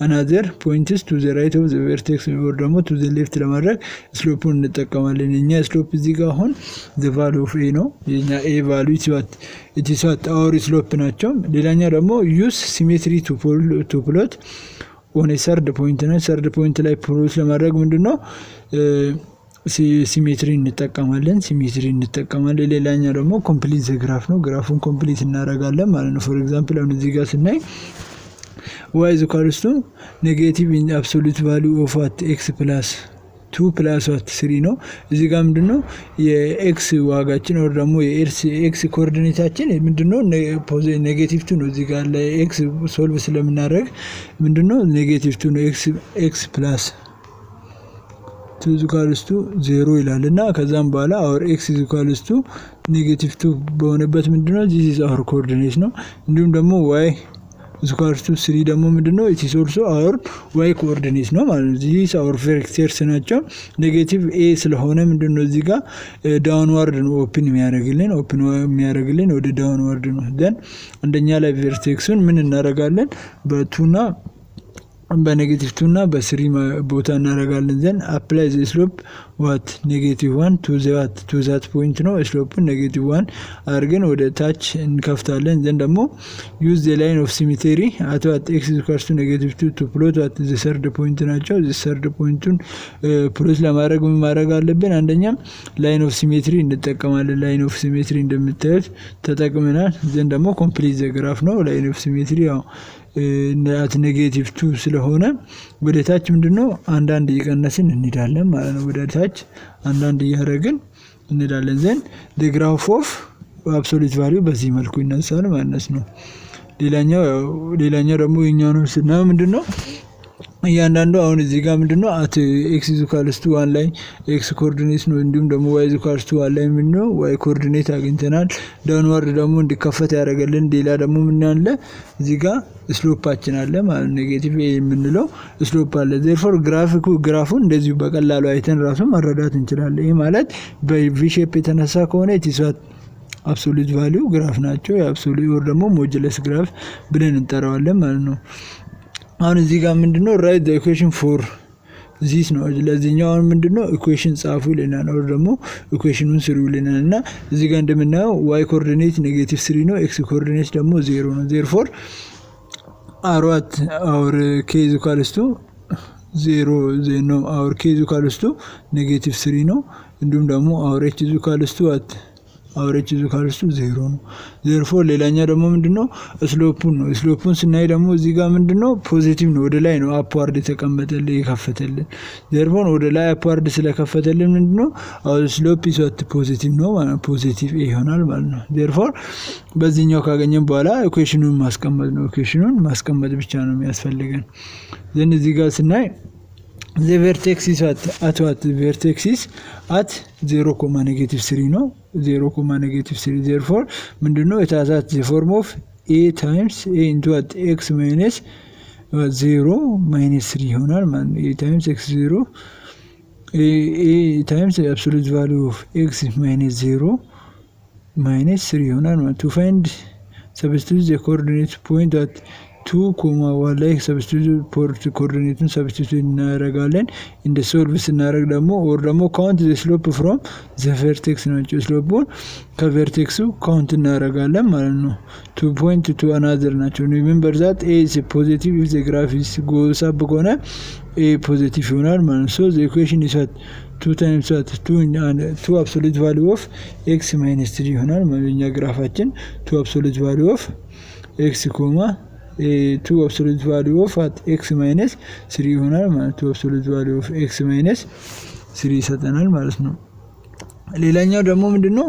another points to the right of the vertex or ደግሞ to the left ለማድረግ ስሎፑን እንጠቀማለን። እኛ ስሎፕ እዚህ ጋር አሁን the value of a ነው። የኛ a value it is what our slope ናቸው። ሌላኛው ደግሞ use symmetry to plot on a third point ነው። third point ላይ ፕሎት ለማድረግ ምንድነው ሲሜትሪ እንጠቀማለን። ሌላኛው ደግሞ ኮምፕሊት ዘ ግራፍ ነው። ግራፉን ኮምፕሊት እናደርጋለን ማለት ነው። ፎር ኤግዛምፕል አሁን እዚህ ጋር ስናይ y is equals to negative in absolute value of what x plus 2 plus what 3 ነው። እዚህ ጋር ምንድነው የx ዋጋችን ወር ደግሞ የx ኮኦርዲኔታችን ምንድነው ኔጌቲቭ 2 ነው። እዚህ ጋር ለx ሶልቭ ስለምናደርግ ምንድነው ኔጌቲቭ 2 ነው። x plus 2 is equals to 0 ይላልና ከዛም በኋላ our x is equals to -2 በሆነበት ምንድነው this is our coordinate ነው። እንዲሁም ደግሞ y is equals to 3 ደግሞ ምንድነው it is also our y coordinate ነው ማለት ነው። this is our vectors ናቸው። ኔጌቲቭ a ስለሆነ ምንድነው እዚህ ጋር ዳውንዋርድ ነው ኦፕን የሚያደርግልን ወደ ዳውንዋርድ ነው። then አንደኛ ላይ ቨርቴክሱን ምን እናደርጋለን በ2 እና በኔጌቲቭ 2 እና በ3 ቦታ እናደርጋለን። ዘን apply the slope what -1 to that point ነው። ስሎፑን -1 አድርገን ወደ ታች እንከፍታለን። ዘን ደግሞ use the line of symmetry at x is equals to -2 to plot at the third point ናቸው። the third pointን ፕሎት ለማድረግ ምን ማድረግ አለብን? አንደኛ line of symmetry እንጠቀማለን። line of symmetry እንደምታዩት ተጠቅመናል። ዘን ደግሞ complete the graph ነው። line of symmetry ያው at -2 ስለሆነ ወደ ታች ምንድነው አንዳንድ እየቀነስን እንሄዳለን ማለት ነው። ወደ ታች አንዳንድ እያደረግን እንሄዳለን። ዘን the graph of absolute value በዚህ መልኩ ይነሳል ማለት ነው። ሌላኛው ደግሞ የኛውን ስናየው ምንድነው እያንዳንዱ አሁን እዚህ ጋር ምንድነው at x is equals to 1 ላይ x ኮኦርዲኔት ነው። እንዲሁም ደግሞ y is equals to 1 ላይ ምንድነው y ኮኦርዲኔት አግኝተናል። ዳውንዋርድ ደግሞ እንዲከፈት ያደርገልን። ሌላ ደግሞ ምን አለ እዚህ ጋር ስሎፓችን አለ ማለት ኔጌቲቭ a የምንለው ስሎፕ አለ። therefore ግራፉን እንደዚሁ በቀላሉ አይተን ራሱ መረዳት እንችላለን። ይሄ ማለት በv ሼፕ የተነሳ ከሆነ it is absolute value ግራፍ ናቸው። የአብሶሉት ወር ደግሞ ሞጁለስ ግራፍ ብለን እንጠራዋለን ማለት ነው። አሁን እዚህ ጋር ምንድነው write the equation for this ነው። ለዚህኛው አሁን ምንድነው ኢኩዌሽን ጻፉ ይለናል ነው ደግሞ ኢኩዌሽኑን ስሩ ይለናል። እና እዚህ ጋር እንደምናየው y ኮኦርዲኔት -3 ነው x ኮኦርዲኔት ደግሞ 0 ነው። therefore our k is equals to 0 ነው። our k is equals to -3 ነው። እንዲሁም ደግሞ our h is equals to አውሬጅ እዚህ 0 ነው። therefore ሌላኛው ደግሞ ምንድነው ስሎፑን ነው። ስሎፑን ስናይ ደግሞ እዚህ ጋር ምንድነው ፖዚቲቭ ነው። ወደ ላይ ነው አፕዋርድ የተቀመጠልን የከፈተልን። therefore ወደ ላይ አፕዋርድ ስለከፈተልን ምንድነው ስሎፕ ይሰጥ ፖዚቲቭ ነው ማለት ፖዚቲቭ ይሆናል ማለት ነው። therefore በዚህኛው ካገኘን በኋላ ኢኩዌሽኑን ማስቀመጥ ብቻ ነው የሚያስፈልገን። then እዚህ ጋር ስናይ the vertex is at what vertex is at 0,-3 ነው። 0,-3 therefore ምንድነው it has the form of a times a into x minus 0 minus 3 ይሆናል ማለት a times x 0 a times the absolute value of x minus 0 minus 3 ይሆናል ማለት to find substitute the coordinate point at 2,1 ላይ ሰብስቲቱት ፖርት ኮኦርዲኔቱን ሰብስቲቱት እናደርጋለን። እንደ ሶልቭ ስናደርግ ደግሞ ኦር ደግሞ ካውንት ዘ ስሎፕ ፍሮም ዘ ቨርቴክስ ነው። ስሎፑን ከቨርቴክሱ ካውንት እናደርጋለን ማለት ነው። 2 point to another ናቸው። ሪሜምበር ዛት a is positive if the graph is goes up ከሆነ a ፖዚቲቭ ይሆናል ማለት ነው። so the equation is at 2 times at 2 absolute value of x minus 3 ይሆናል ማለት ነው። ግራፋችን 2 absolute value of x 2 absolute value of at x minus 3 ይሆናል ማለት 2 absolute value of x minus 3 ይሰጠናል ማለት ነው። ሌላኛው ደግሞ ምንድነው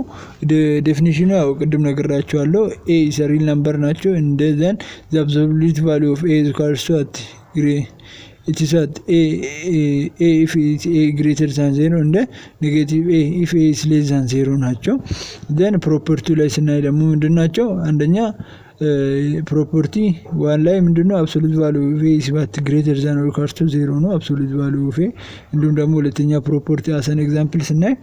ዴፊኒሽኑ ያው ቅድም ነግራችኋለሁ። a is a real number ናቸው። then the absolute value of a is equals to at it is at a if it a greater than 0 እንደ negative a if a is less than 0 ናቸው። then property ላይ ስናይ ደግሞ ምንድናቸው አንደኛ ፕሮፐርቲ 1 ላይ ምንድነው absolute value of a is greater than or equal to 0 ነው absolute value of a። እንዲሁም ደግሞ ሁለተኛ ፕሮፐርቲ as an example ስናይ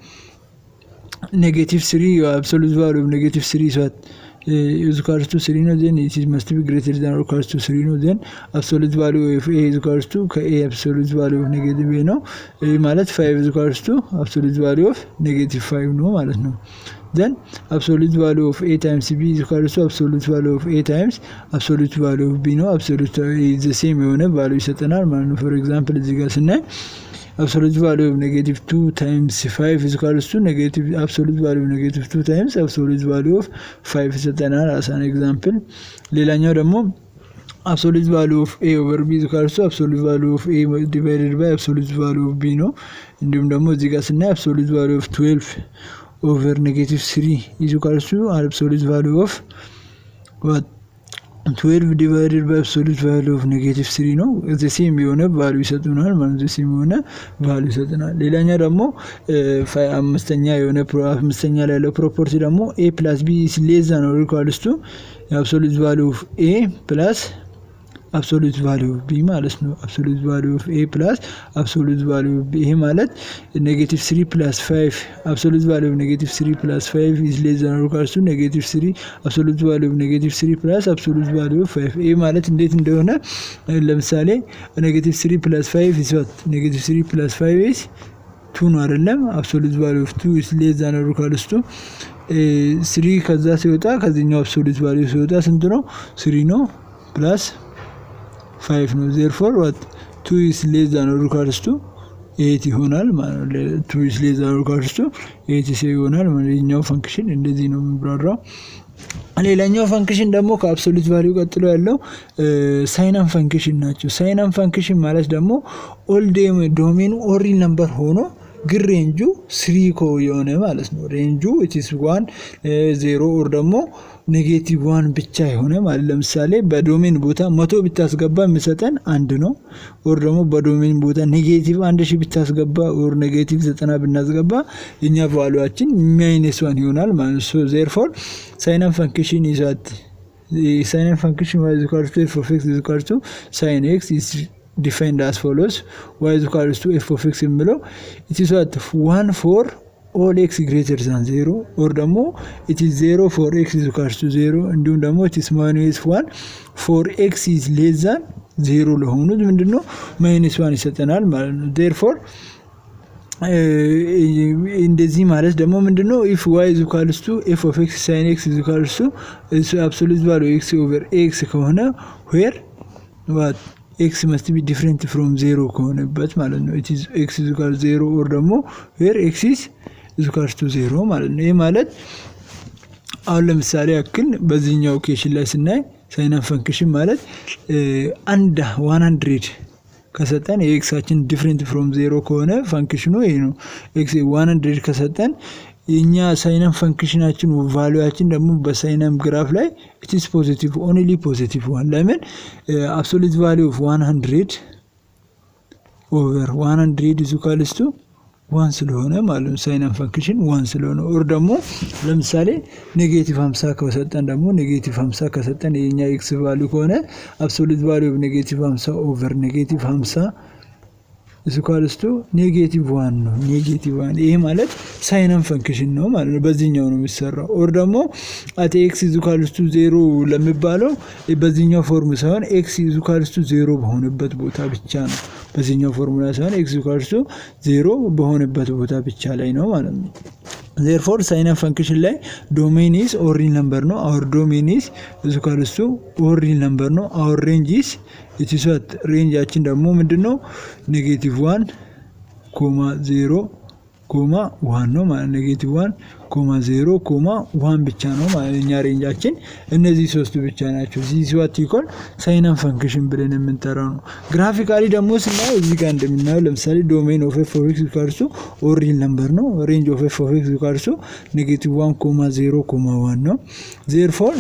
-3 absolute value of -3 is equal to 3 ነው። then it must be greater than or equal to 3 ነው። then absolute value of a is equal to a absolute value of negative a ነው ማለት 5 is equal to absolute value of -5 ነው ማለት ነው። then absolute value of a times b is equal to absolute value of a times absolute value of b ነው። absolute is the same የሆነ value ይሰጠናል ማለት ነው። for example እዚህ ጋር ስናይ absolute value of -2 times 5 is equal to negative absolute value of -2 times absolute value of 5 ይሰጠናል as an example። ሌላኛው ደግሞ absolute value of a over b is equal to absolute value of a divided by absolute value of b ነው። እንዲሁም ደግሞ እዚህ ጋር ስናይ absolute value of 12 over -3 is equal to absolute value of what 12 divided by absolute value of -3 ነው the same የሆነ value ይሰጡናል ማለት the same የሆነ value ይሰጡናል። ሌላኛው ደግሞ አምስተኛ ላይ ያለው ፕሮፐርቲ ደግሞ a plus b is less than or equals to absolute value of a plus absolute value of b ማለት ነው። absolute value of a plus absolute value of b ይሄ ማለት -3 plus 5 absolute value of -3 plus 5 is less than or equals to -3 absolute value of -3 plus absolute value of 5 ይሄ ማለት እንዴት እንደሆነ ለምሳሌ -3 plus 5 is what -3 plus 5 is 2 ነው አይደለም። absolute value of 2 is less than or equals to 3 ከዛ ሲወጣ ከዚህኛው absolute value ሲወጣ ስንት ነው? 3 ነው plus 5 ነው። therefore what 2 is less than or equals to 8 ይሆናል ማለት ነው። 2 is less than or equals to 8 ይሆናል ማለት ነው። ፈንክሽን እንደዚህ ነው የሚብራራው። ሌላኛው ፈንክሽን ደግሞ ከአብሶሉት ቫልዩ ቀጥሎ ያለው ሳይናም ፈንክሽን ናቸው። ሳይናም ፈንክሽን ማለት ደግሞ ኦል ዶሜኑ ኦል ሪል ነምበር ሆኖ ግን ሬንጁ 3 የሆነ ማለት ነው። ሬንጁ it is 1 0 ኦር ደግሞ -1 ብቻ የሆነ ማለት ለምሳሌ በዶሜን ቦታ 100 ብታስገባ የሚሰጠን 1 ነው። ኦር ደግሞ በዶሜን ቦታ -1000 ብታስገባ ኦር -90 ብናስገባ የኛ ቫልዩአችን -1 ይሆናል ማለት ነው። so therefore ሳይናም ፈንክሽን ይዛት ሳይናም ፈንክሽን y is equal to f of x is equal to sin x is defined as follows y is equal to f of x የሚለው it is what 1 for all x greater than 0 or ደግሞ it is 0 for x is equal to 0 እንዲሁም ደግሞ it is -1 for x is less than 0 ለሆኑት ምንድነው -1 ይሰጠናል ማለት ነው። therefore እንደዚህ ማለት ደግሞ ምንድነው if y is equal to f of x sin x is equal to absolute value x over x ከሆነ where what x must be different from 0 ከሆነበት ማለት ነው። it is x is equal to 0 or ደግሞ where x is equal to 0 ማለት ነው። ይሄ ማለት አሁን ለምሳሌ ያክል በዚህኛው ኬሽን ላይ ስናይ ሳይናም ፈንክሽን ማለት 100 ከሰጠን የኤክሳችን ዲፈረንት ፍሮም 0 ከሆነ ፈንክሽኑ ይሄ ነው። ኤክስ 100 ከሰጠን የኛ ሳይናም ፈንክሽናችን ቫልዩአችን ደግሞ በሳይናም ግራፍ ላይ it is positive only positive one ለምን absolute value of 100 over 100 is equal to 1 ስለሆነ ማለት ነው። ሳይናም ፈንክሽን 1 ስለሆነ ኦር ደግሞ ለምሳሌ -50 ከሰጠን ደግሞ -50 ከሰጠን የኛ ኤክስ ቫልዩ ከሆነ absolute value of -50 over -50 is equal to -1 ነው። -1 ይሄ ማለት ሳይናም ፈንክሽን ነው ማለት ነው። በዚህኛው ነው የሚሰራው። ኦር ደግሞ at x is equal to 0 ለሚባለው በዚህኛው ፎርም ሳይሆን x is equal to 0 በሆነበት ቦታ ብቻ ነው። በዚህኛው ፎርሙላ ሳይሆን x is equal to 0 በሆነበት ቦታ ብቻ ላይ ነው ማለት ነው። therefore ሳይናም ፈንክሽን ላይ domain is or real number ነው። our domain is equal to or real number ነው። our range is it is what ሬንጃችን ደግሞ ምንድነው -1 0 1 ነው ማለት -1 0 1 ብቻ ነው ማለት እኛ ሬንጃችን እነዚህ ሶስቱ ብቻ ናቸው። this what you call ሳይናም ፈንክሽን ብለን የምንጠራው ነው። ግራፊካሊ ደግሞ ስናየው እዚህ ጋር እንደምናየው ለምሳሌ domain of f of x equals to or real number ነው። range of f of x equals to -1 0 1 ነው። therefore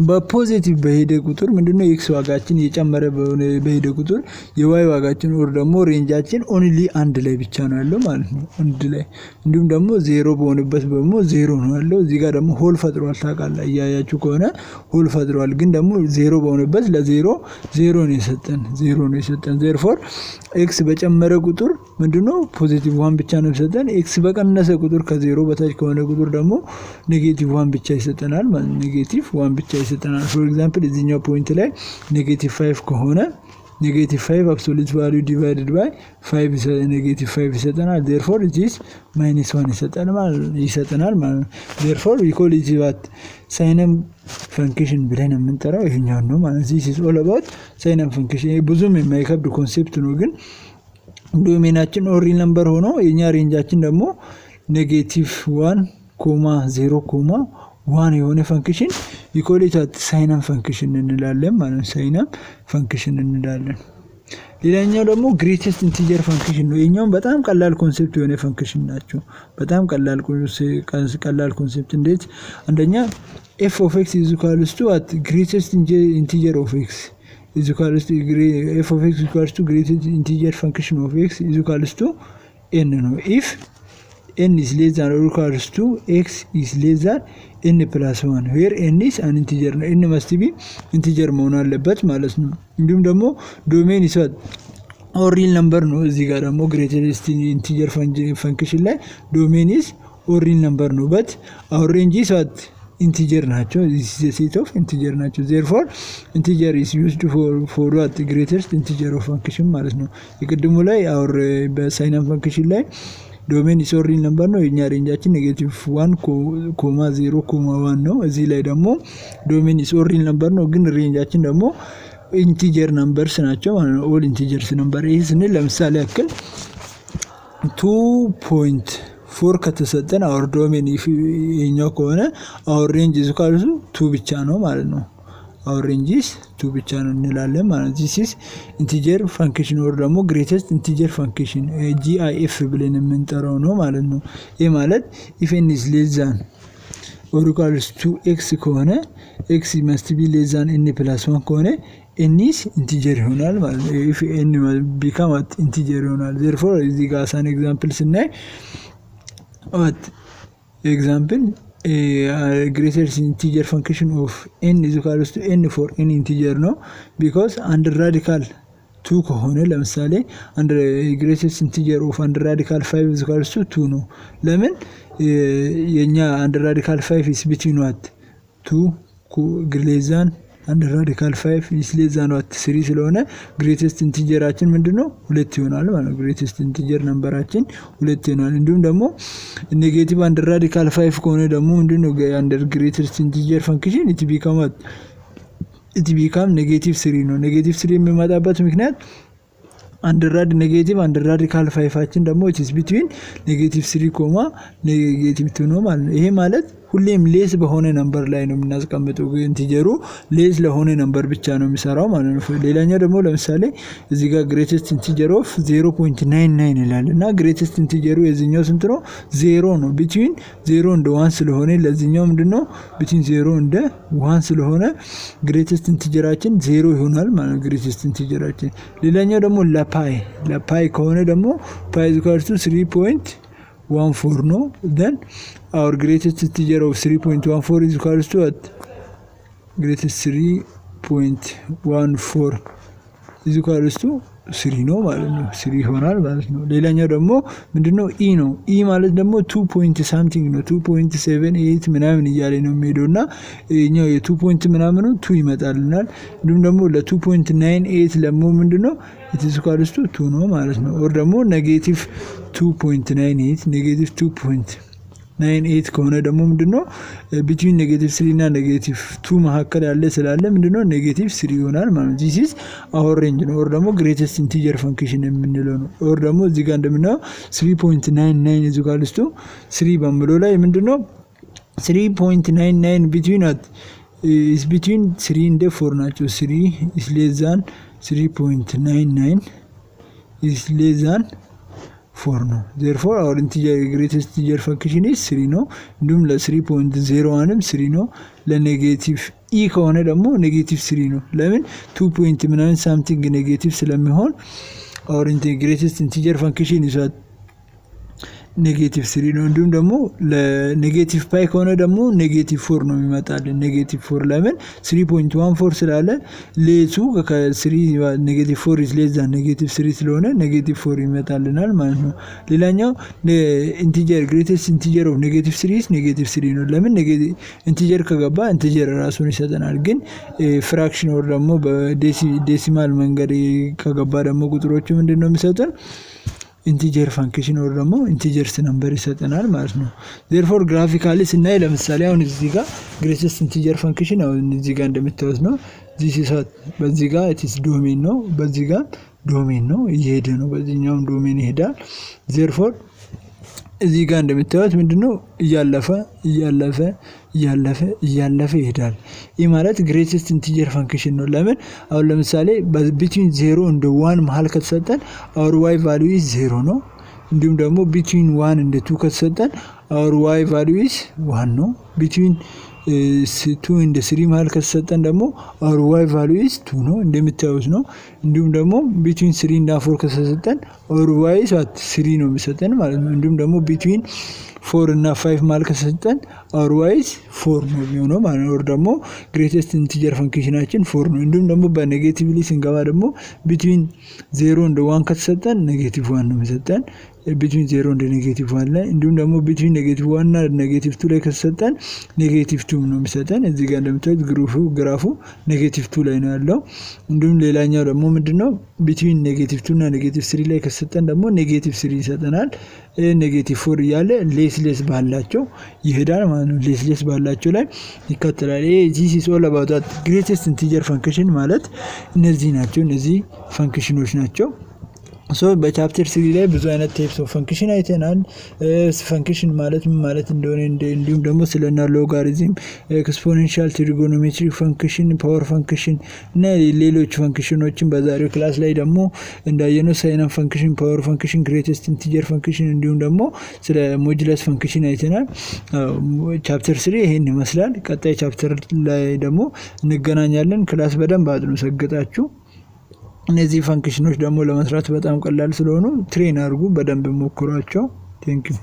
በፖዚቲቭ በሄደ ቁጥር ምንድነው ኤክስ ዋጋችን እየጨመረ በሄደ ቁጥር የዋይ ዋጋችን ኦር ደግሞ ሬንጃችን ኦንሊ አንድ ላይ ብቻ ነው ያለው ማለት ነው። አንድ ላይ እንዲሁም ደግሞ 0 በሆነበት ደግሞ 0 ነው ያለው። እዚህ ጋር ደግሞ ሆል ፈጥሯል። ታውቃለህ እያያችሁ ከሆነ ሆል ፈጥሯል። ግን ደግሞ 0 በሆነበት ለ0 0 ነው የሰጠን therefore ኤክስ በጨመረ ቁጥር ምንድነው ፖዚቲቭ 1 ብቻ ነው የሰጠን። ኤክስ በቀነሰ ቁጥር ከ0 በታች ከሆነ ቁጥር ደግሞ -1 ብቻ ይሰጠናል ማለት -1 ብቻ ይሰጠናል። for example እዚህኛው ፖይንት ላይ -5 ከሆነ -5 absolute value divided by 5 -5 ይሰጠናል። therefore it is -1 ይሰጠናል ማለት ነው። therefore we call it what ሳይናም ፈንክሽን ብለን የምንጠራው ይሄኛው ነው ማለት ነው። this is all about ሳይናም ፈንክሽን። ብዙም የማይከብድ ኮንሴፕት ነው። ግን ዶሜናችን ኦር ሪል ነምበር ሆኖ የኛ ሬንጃችን ደግሞ -1 0 1 የሆነ ፈንክሽን ይኮሊታት ሳይናም ፈንክሽን እንላለን ማለት ነው። ሳይናም ፈንክሽን እንላለን። ሌላኛው ደግሞ ግሬተስት ኢንቲጀር ፈንክሽን ነው። የኛው በጣም ቀላል ኮንሴፕት የሆነ ፈንክሽን ናቸው። በጣም ቀላል ኮንሴፕት እንዴት አንደኛ f of x is equals to what greatest integer of x is equals to f of x is equals to greatest integer function of x is equals to n ነው if n is less than or equals to x is less than n plus 1 where n is an integer ነው n must be integer መሆን አለበት ማለት ነው እንዲሁም ደግሞ ዶሜን ይሰጥ or real number ነው እዚህ ጋር ደግሞ greatest integer function ላይ ዶሜን is or real number ነው but our range is what integer ናቸው this is a set of integer ናቸው therefore integer is used for what greatest integer of function ማለት ነው የቅድሙ ላይ our በሳይናም function ላይ ዶሜን is or real number ነው የኛ ሬንጃችን -1,0,1 ነው እዚህ ላይ ደግሞ ዶሜን is or real number ነው ግን ሬንጃችን ደግሞ integer numbers ናቸው ማለት ነው all integers number ይሄ ስንል ለምሳሌ ያክል 2.4 ከተሰጠን our domain ይሄኛው ከሆነ our range is equal to 2 ብቻ ነው ማለት ነው our range is 2 ብቻ ነው እንላለን ማለት ነው this is integer function or ደግሞ greatest integer function GIF ብለን የምንጠራው ነው ማለት ነው ይሄ ማለት if n is less than or equals to x ከሆነ x must be less than n plus 1 ከሆነ n is integer ይሆናል ማለት ነው if n become integer ይሆናል therefore እዚህ ጋር ሳን ኤግዛምፕል ስናይ what example greatest integer function of n is equals to n for n integer ነው because under radical 2 ከሆነ ለምሳሌ under greatest integer of under radical 5 is equals to 2 ነው ለምን የኛ under radical 5 is between what 2 less than under radical 5 is less than what 3 ስለሆነ greatest integerአችን ምንድነው 2 ይሆናል ማለት ነው greatest integer numberአችን 2 ይሆናል እንዲሁም ደግሞ ኔጌቲቭ under radical 5 ከሆነ ደግሞ ምንድነው under greatest integer function it become negative 3 ነው negative 3 የሚመጣበት ምክንያት under radical 5 አችን ደግሞ it is between negative 3, negative 2 ነው ማለት ነው ይሄ ማለት ሁሌም ሌስ በሆነ ነምበር ላይ ነው የምናስቀምጠው ኢንቲጀሩ ሌስ ለሆነ ነምበር ብቻ ነው የሚሰራው ማለት ነው ሌላኛው ደግሞ ለምሳሌ እዚህ ጋር greatest integer of 0.99 ይላል እና greatest integer የዚህኛው ስንት ነው 0 ነው between 0 and 1 ስለሆነ ለዚህኛው ምንድነው between 0 and 1 ስለሆነ greatest integerአችን 0 ይሆናል ማለት ነው greatest integerአችን ሌላኛው ደግሞ ለፓይ ከሆነ ደግሞ pi is equal to 3.14 ነው then our greatest integer of 3.14 is equal to what greatest 3.14 is equal to 3 ነው ማለት ነው 3 ይሆናል ማለት ነው ሌላኛው ደግሞ ምንድነው e ነው e ማለት ደግሞ 2 something ነው 2.78 ምናምን እያለ ነው የሚሄደውና እኛው የ2 point ምናምን 2 ይመጣልናል እንዲሁም ደግሞ ለ2.98 ለሞ ምንድነው it is equal to 2 ነው ማለት ነው or ደግሞ -2.98 -2.98 ከሆነ ደግሞ ምንድነው between -3 እና -2 መካከል ያለ ስላለ ምንድነው -3 ይሆናል ማለት ነው this is our range ነው or ደግሞ greatest integer function የምንለው ነው or ደግሞ እዚህ ጋር እንደምናየው 3.99 is equal to 3 በሚለው ላይ ምንድነው 3.99 between what is between 3 and 4 ናቸው 3 is less than 3.99 is less than 4 ነው therefore our integer greatest integer function is 3 ነው እንዲሁም ለ3.01ም 3 ነው ለኔጌቲቭ e ከሆነ ደግሞ -3 ነው ለምን 2 ምናምን something ኔጌቲቭ ስለሚሆን our greatest integer function is -3 ነው እንዲሁም ደግሞ ለኔጌቲቭ ፓይ ከሆነ ደግሞ -4 ነው የሚመጣልን -4 ለምን 3.14 ስላለ ሌሱ ከ3 -4 is less than -3 ስለሆነ -4 ይመጣልናል ማለት ነው ሌላኛው ኢንቲጀር greatest integer of -3 is -3 ነው ለምን ኢንቲጀር ከገባ ኢንቲጀር ራሱን ይሰጠናል ግን ፍራክሽን or ደግሞ በዴሲማል መንገድ ከገባ ደግሞ ቁጥሮቹ ምንድነው የሚሰጡን integer function or ደግሞ integers number ይሰጠናል ማለት ነው therefore graphically ስናይ ለምሳሌ አሁን እዚህ ጋር greatest integer function አሁን እዚህ ጋር እንደምታዩት ነው this is በዚህ ጋር it is domain ነው በዚህ ጋር domain ነው እየሄደ ነው በዚህኛው domain ይሄዳል therefore እዚህ ጋር እንደምታዩት ምንድነው እያለፈ ይሄዳል ይህ ማለት greatest integer function ነው ለምን አሁን ለምሳሌ between 0 and 1 መሃል ከተሰጠን our y value is 0 ነው እንዲሁም ደግሞ between 1 and 2 ከተሰጠን our y value is 1 ነው between 2 and 3 መሃል ከተሰጠን ደግሞ our y value is 2 ነው እንደምታዩት ነው። እንዲሁም ደግሞ between 3 and 4 ከተሰጠን our y is 3 ነው የሚሰጠን ማለት ነው። እንዲሁም ደግሞ between 4 እና 5 መሃል ከተሰጠን our y is 4 ነው የሚሆነው ማለት ነው። ደግሞ greatest integer ፈንክሽናችን 4 ነው። እንዲሁም ደግሞ በኔጌቲቭሊ ስንገባ ደግሞ between 0 and 1 ከተሰጠን -1 ነው የሚሰጠን between 0 and -1 ላይ እንዲሁም ደግሞ between -1 እና -2 ላይ ከተሰጠን -2 ነው የሚሰጠን። እዚህ ጋር እንደምታዩት ግራፉ -2 ላይ ነው ያለው። እንዲሁም ሌላኛው ደግሞ ምንድነው between -2 እና -3 ላይ ከተሰጠን ደግሞ -3 ይሰጠናል። -4 እያለ ሌስ ባላቸው ይሄዳል ማለት ነው። ሌስ ባላቸው ላይ ይከተላል። this is all about that greatest integer function ማለት እነዚህ ናቸው። እነዚህ ፈንክሽኖች ናቸው። በቻፕተር 3 ላይ ብዙ አይነት ታይፕስ ኦፍ ፈንክሽን አይተናል። ፈንክሽን ማለት ምን ማለት እንደሆነ እንዲሁም ደግሞ ስለና ሎጋሪዝም፣ ኤክስፖኔንሻል፣ ትሪጎኖሜትሪ ፈንክሽን፣ ፓወር ፈንክሽን እና ሌሎች ፈንክሽኖችን በዛሬው ክላስ ላይ ደግሞ እንዳየነው ሳይን ፈንክሽን፣ ፓወር ፈንክሽን፣ ግሬተስት ኢንቲጀር ፈንክሽን እንዲሁም ደግሞ ስለ ሞጁለስ ፈንክሽን አይተናል። ቻፕተር 3 ይሄን ይመስላል። ቀጣይ ቻፕተር ላይ ደግሞ እንገናኛለን። ክላስ በደንብ አጥኑ ሰግጣችሁ። እነዚህ ፈንክሽኖች ደግሞ ለመስራት በጣም ቀላል ስለሆኑ ትሬን አድርጉ፣ በደንብ ሞክሯቸው። ቴንክ ዩ